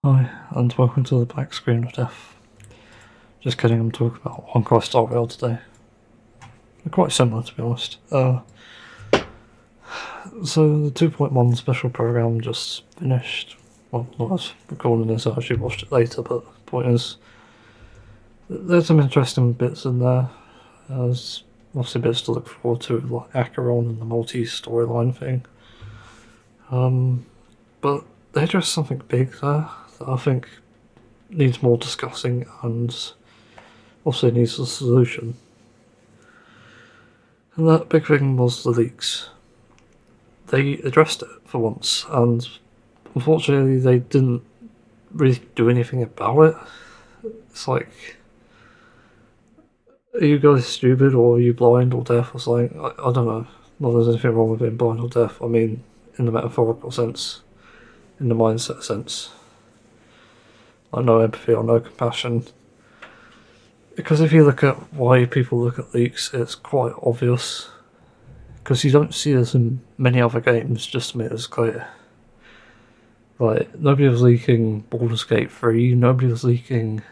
Hi, and welcome to the Black Screen of Death. Just kidding, I'm talking about Honkai Star Rail today. They're quite similar, to be honest. So the 2.1 special program just finished. Well, not as recording this, I actually watched it later, but the point is, there's some interesting bits in there. There's obviously bits to look forward to, like Acheron and the multi-storyline thing. But they addressed something big there that I think needs more discussing and also needs a solution. And that big thing was the leaks. They addressed it for once, and unfortunately they didn't really do anything about it. It's like, are you guys stupid, or are you blind or deaf or something? I don't know. Not there's anything wrong with being blind or deaf. I mean, in the metaphorical sense, in the mindset sense. Like no empathy or no compassion. Because if you look at why people look at leaks, it's quite obvious. Because you don't see this in many other games, just to make this clear. Like, nobody was leaking Baldur's Gate 3, nobody was leaking,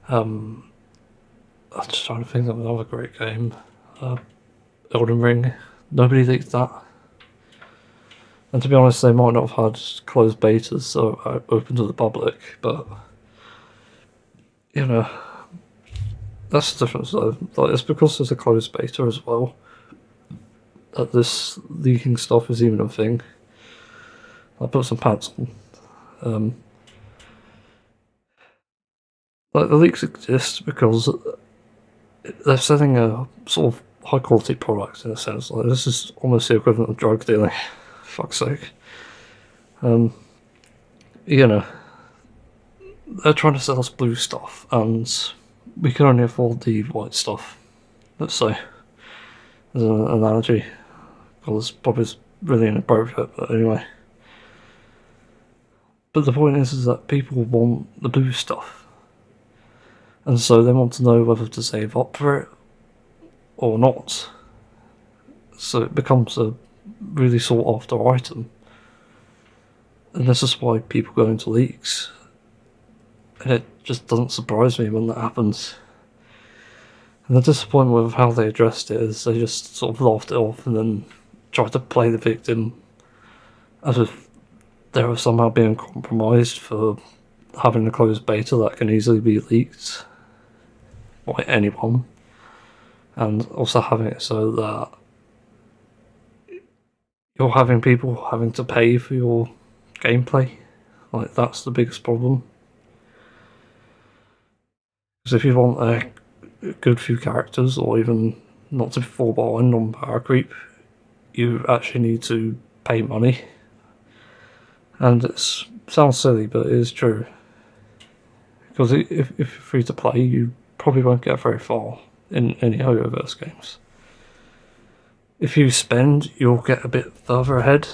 I'm just trying to think of another great game, Elden Ring, nobody leaked that. And to be honest, they might not have had closed betas, so open to the public, but, you know, that's the difference though. Like, it's because there's a closed beta as well, that this leaking stuff is even a thing. I put some pants on. Like, the leaks exist because they're selling a sort of high quality product in a sense. Like, this is almost the equivalent of drug dealing. Fuck's sake. You know, they're trying to sell us blue stuff, and we can only afford the white stuff. Let's say, as an analogy. Well, it's probably really inappropriate, but anyway. But the point is that people want the blue stuff, and so they want to know whether to save up for it or not. So it becomes a really sought after item. And this is why people go into leaks. And it just doesn't surprise me when that happens. And the disappointment with how they addressed it is they just sort of laughed it off and then tried to play the victim as if they were somehow being compromised for having a closed beta that can easily be leaked by anyone. And also having it so that you're having people having to pay for your gameplay. Like, that's the biggest problem. Because if you want a good few characters, or even not to fall behind on power creep, you actually need to pay money. And it sounds silly, but it is true. Because if you're free to play, you probably won't get very far in any Hoyoverse games. If you spend, you'll get a bit further ahead.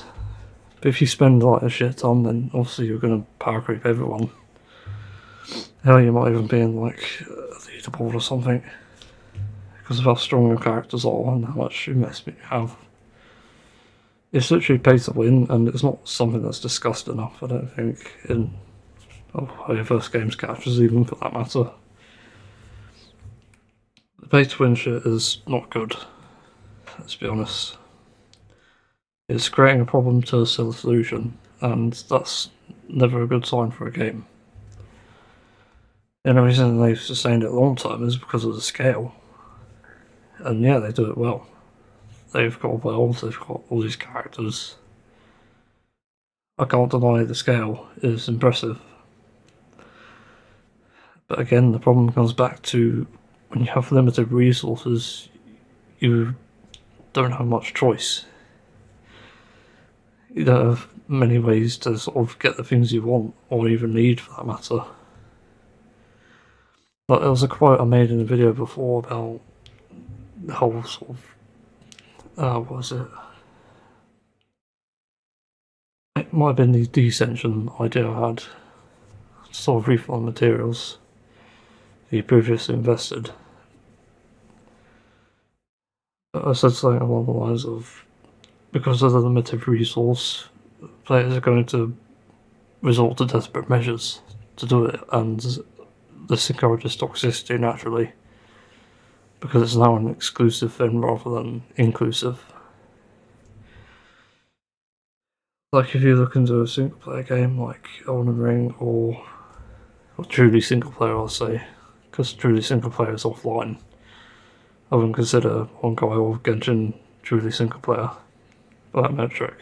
But if you spend like a shit ton, then obviously you're going to power creep everyone. Hell, you might even be in like a leaderboard or something. Because of how strong your characters are and how much investment you have. It's literally pay to win, and it's not something that's discussed enough, I don't think, in Hoyoverse games catchers even, for that matter. The pay to win shit is not good, let's be honest. It's creating a problem to sell a solution, and that's never a good sign for a game. And the reason they've sustained it a long time is because of the scale. And yeah, they do it well. They've got worlds, they've got all these characters. I can't deny the scale is impressive. But again, the problem comes back to when you have limited resources, you don't have much choice. You don't have many ways to sort of get the things you want, or even need for that matter. Like, there was a quote I made in a video before about the whole sort of, what was it? It might have been the descension idea I had. Sort of refund materials you previously invested. But I said something along the lines of, because of the limited resource, players are going to resort to desperate measures to do it, and this encourages toxicity naturally, because it's now an exclusive thing rather than inclusive. Like if you look into a single player game like Elden Ring or truly single player, I'll say, because truly single player is offline. I wouldn't consider Honkai or Genshin truly single player by that metric.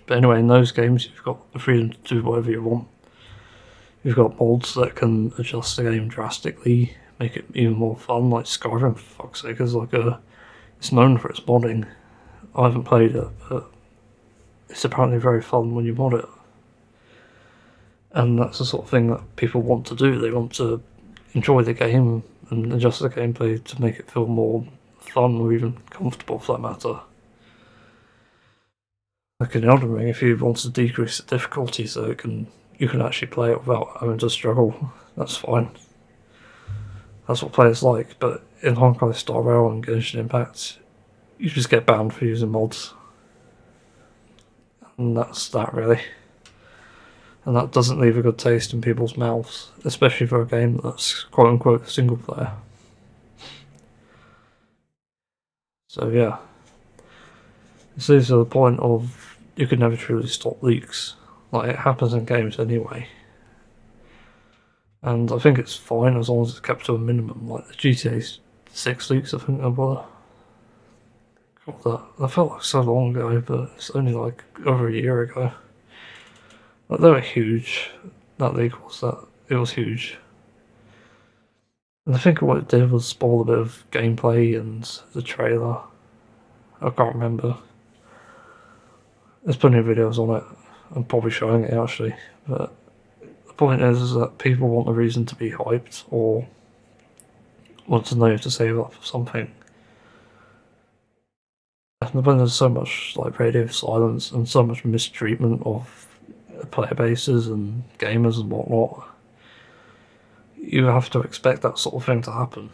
But anyway, in those games you've got the freedom to do whatever you want. You've got mods that can adjust the game drastically, make it even more fun, like Skyrim, for fuck's sake, is like it's known for its modding. I haven't played it, but it's apparently very fun when you mod it. And that's the sort of thing that people want to do. They want to enjoy the game and adjust the gameplay to make it feel more fun or even comfortable, for that matter. Like in Elden Ring, if you want to decrease the difficulty so you can actually play it without having to struggle, that's fine. That's what players like. But in Honkai Star Rail and Genshin Impact, you just get banned for using mods. And that's that, really. And that doesn't leave a good taste in people's mouths, especially for a game that's quote-unquote single player. So yeah, this leads to the point of you can never truly stop leaks. Like, it happens in games anyway. And I think it's fine as long as it's kept to a minimum. Like the GTA 6 leaks, I think they were. God, that felt like so long ago, but it's only like over a year ago. Like, they were huge. That leak was it was huge. And I think what it did was spoil a bit of gameplay and the trailer. I can't remember. There's plenty of videos on it. I'm probably showing it actually. But the point is that people want a reason to be hyped or want to know to save up for something. And when there's so much like radio silence and so much mistreatment of player bases and gamers and whatnot, you have to expect that sort of thing to happen.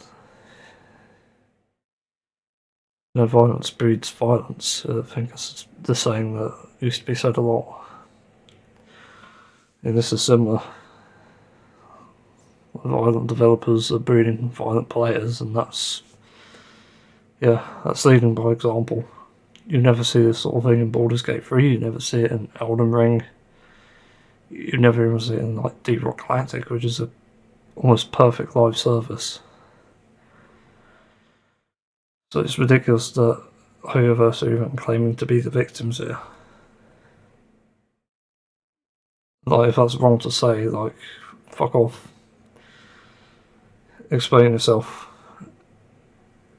You know, violence breeds violence. I think it's the saying that used to be said a lot. And this is similar. Violent developers are breeding violent players, and that's leading by example. You never see this sort of thing in Baldur's Gate 3, you never see it in Elden Ring, you never even see it in like Deep Rock Galactic, which is a almost perfect live service. So it's ridiculous that Hoyoverse are even claiming to be the victims here. Like, if that's wrong to say, like, fuck off. Explain yourself.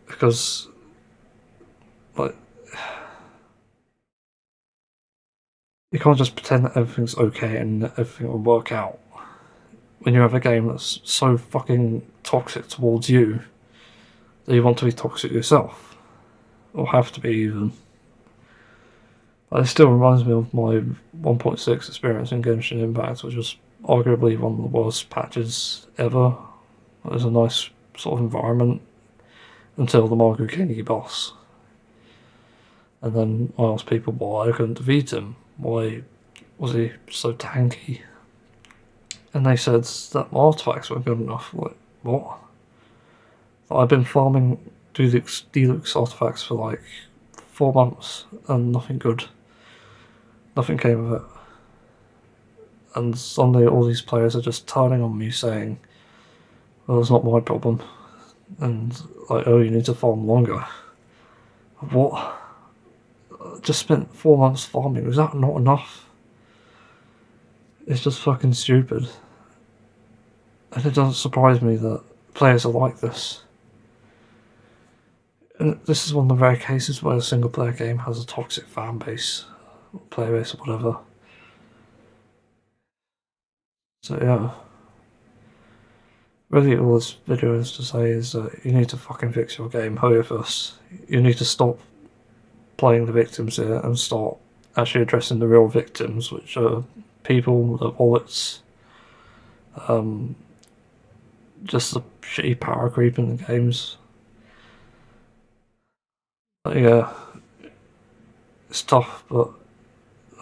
Because, like, you can't just pretend that everything's okay and that everything will work out when you have a game that's so fucking toxic towards you that you want to be toxic yourself. Or have to be, even. It still reminds me of my 1.6 experience in Genshin Impact, which was arguably one of the worst patches ever. It was a nice sort of environment until the Margu Kengi boss. And then I asked people why I couldn't defeat him. Why was he so tanky? And they said that my artifacts weren't good enough. Like, what? I've been farming Deluxe artifacts for like 4 months and nothing good. Nothing came of it. And suddenly all these players are just turning on me saying, well, it's not my problem. And like, oh, you need to farm longer. What? I just spent 4 months farming. Was that not enough? It's just fucking stupid. And it doesn't surprise me that players are like this. And this is one of the rare cases where a single player game has a toxic fan base, player base, or whatever. So yeah. Really all this video is to say is that you need to fucking fix your game, Hoyoverse. You need to stop playing the victims here and start actually addressing the real victims, which are people, their wallets, just the shitty power creep in the games. But yeah, it's tough, but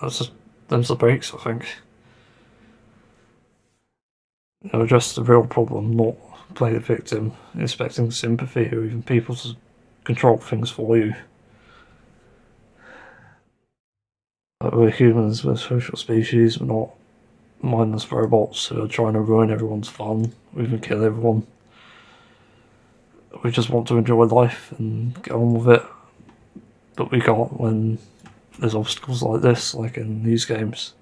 that's just them's the breaks, I think. address the real problem, not play the victim, expecting sympathy or even people to control things for you. We're humans, we're a social species, we're not mindless robots who are trying to ruin everyone's fun, or even kill everyone. We just want to enjoy life and get on with it, but we can't when there's obstacles like this, like in these games.